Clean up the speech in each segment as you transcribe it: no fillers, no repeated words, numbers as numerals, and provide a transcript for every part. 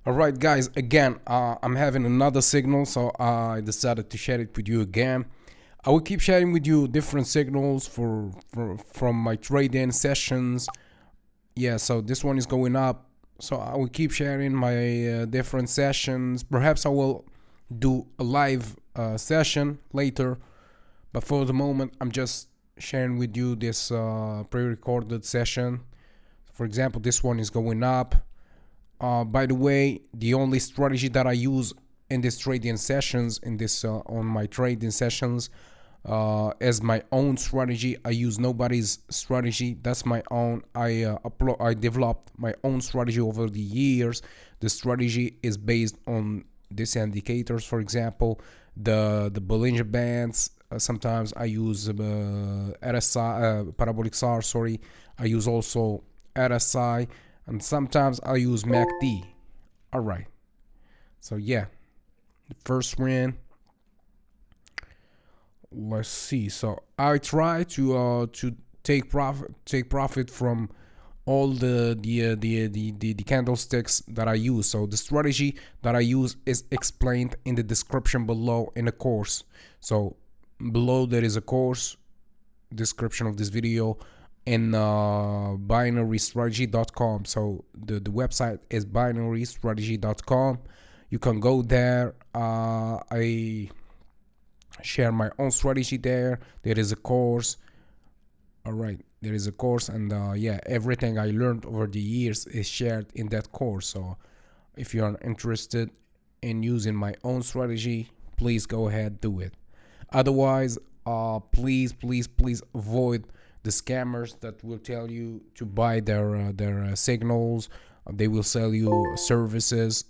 All right, guys. Again, I'm having another signal, so I decided to share it with you again. I will keep sharing with you different signals for from my trading sessions. Yeah, so this one is going up. So I will keep sharing my different sessions. Perhaps I will do a live session later, but for the moment, I'm just sharing with you this pre-recorded session. For example, this one is going up. By the way, the only strategy that I use in this trading sessions, in this on my trading sessions, as my own strategy. I use nobody's strategy. That's my own. I developed my own strategy over the years. The strategy is based on these indicators. For example, the Bollinger Bands. Sometimes I use RSI, parabolic SAR. Sorry, I use also RSI, and sometimes I use MACD. All right. So yeah, the first win. Let's see. So I try to take profit from all the candlesticks that I use. So the strategy that I use is explained in the description below in the course. So below there is a course description of this video in binarystrategy.com. So the website is binarystrategy.com. You can go there. I share my own strategy there. There is a course. All right, there is a course, and yeah, everything I learned over the years is shared in that course. So if you are interested in using my own strategy, please go ahead, do it. Otherwise, please avoid the scammers that will tell you to buy their signals. They will sell you services,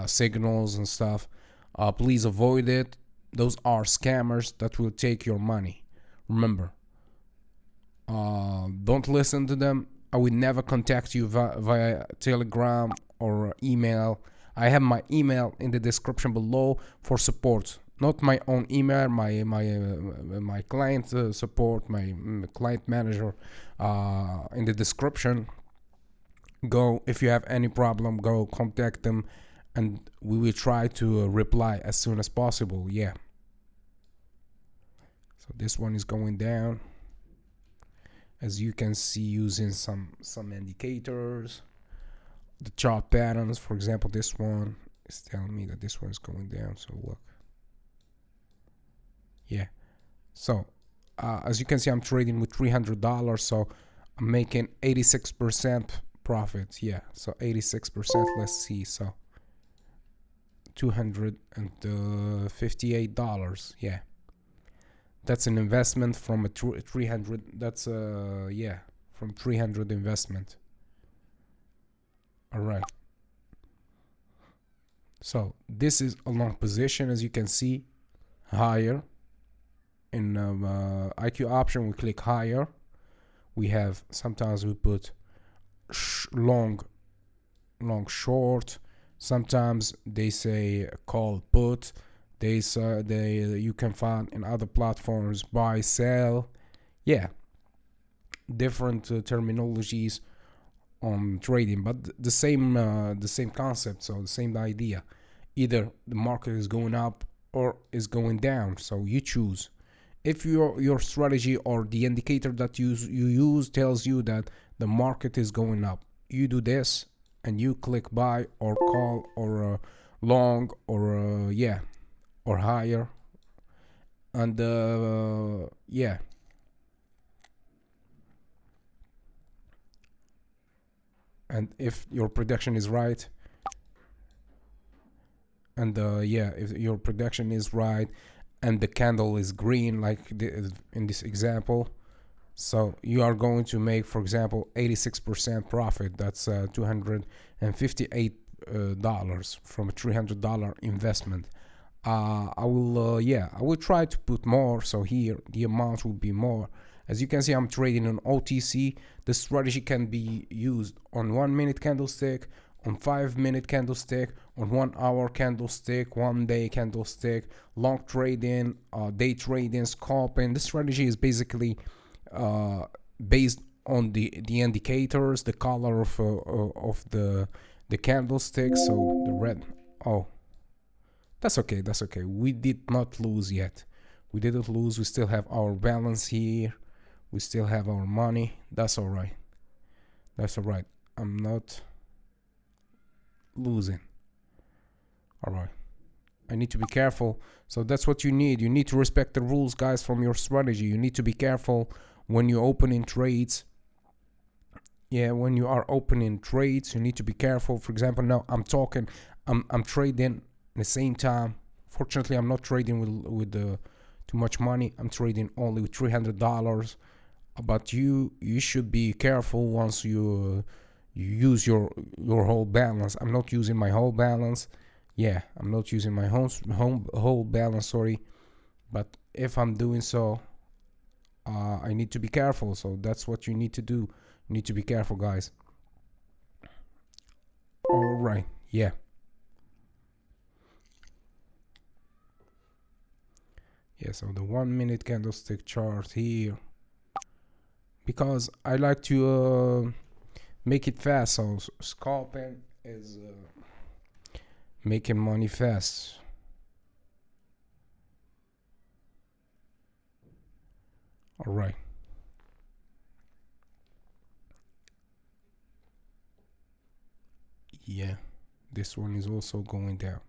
signals and stuff. Please avoid it. Those are scammers that will take your money. Remember, don't listen to them. I will never contact you via Telegram or email. I have my email in the description below for support. Not my own email, my client support, my client manager in the description. Go if you have any problem. Go contact them, and we will try to reply as soon as possible. Yeah. So this one is going down, as you can see, using some indicators. The chart patterns, for example, this one is telling me that this one is going down. So look, yeah. So as you can see, I'm trading with $300, so I'm making 86% profit. Yeah, so 86%. Let's see. So $258. Yeah, that's an investment from a 300. That's yeah, from 300 investment. All right. So this is a long position, as you can see, higher. In iqoption, we click higher. We have, sometimes we put long short. Sometimes they say call put. They you can find in other platforms buy sell. Yeah, different terminologies on trading, but the same concept. So the same idea. Either the market is going up or is going down. So you choose. If your strategy or the indicator that you use tells you that the market is going up, you do this and you click buy or call or long or yeah, or higher, and yeah. And if your prediction is right, and yeah, if your prediction is right and the candle is green, like in this example, so you are going to make, for example, 86% profit. That's $258 from a $300 investment. I will yeah, I will try to put more, so here the amount will be more. As you can see, I'm trading on OTC. The strategy can be used on 1 minute candlestick, on 5 minute candlestick, on 1 hour candlestick, 1 day candlestick, long trading, day trading, scalping. The strategy is basically based on the indicators, the color of the candlestick. So the red. Oh, that's okay. That's okay. We did not lose yet. We didn't lose. We still have our balance here. We still have our money. That's all right. That's all right. I'm not losing. All right. I need to be careful. So that's what you need. You need to respect the rules, guys, from your strategy. You need to be careful when you open in trades. Yeah, when you are opening trades, you need to be careful. For example, now I'm talking, I'm trading at the same time. Fortunately, I'm not trading with too much money. I'm trading only with $300. But you should be careful once you use your whole balance. I'm not using my whole balance. Yeah, I'm not using my whole balance, sorry. But if I'm doing so, I need to be careful. So that's what you need to do. You need to be careful, guys. All right, yeah. Yeah, so the 1 minute candlestick chart here, because I like to make it fast. So scalping is making money fast. All right. Yeah, this one is also going down.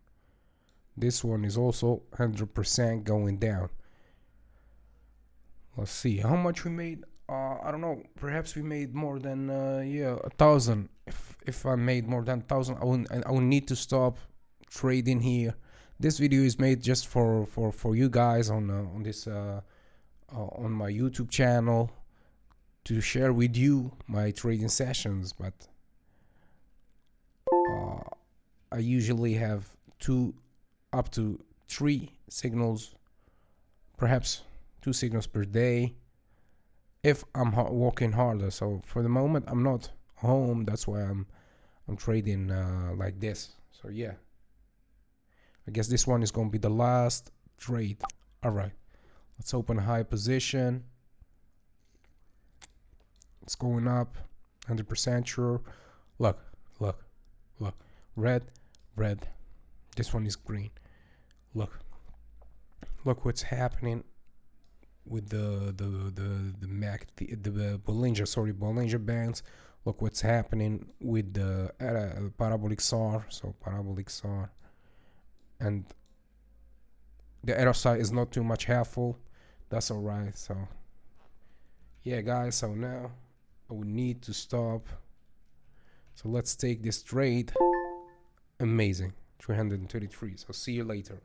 This one is also 100% going down. Let's see how much we made. I don't know. Perhaps we made more than 1,000. If I made more than 1,000, I would need to stop trading here. This video is made just for you guys on this on my YouTube channel to share with you my trading sessions. But I usually have 2 up to 3 signals, perhaps 2 signals per day if I'm working harder. So for the moment I'm not home, that's why I'm trading like this. So yeah, I guess this one is gonna be the last trade. All right, let's open a high position. It's going up, 100% sure. Look, red. This one is green. Look what's happening with the Bollinger Bands. Look what's happening with the parabolic SAR. So parabolic SAR, and the RSI is not too much helpful. That's all right. So yeah, guys. So now I would need to stop. So let's take this trade. Amazing, 333. So see you later.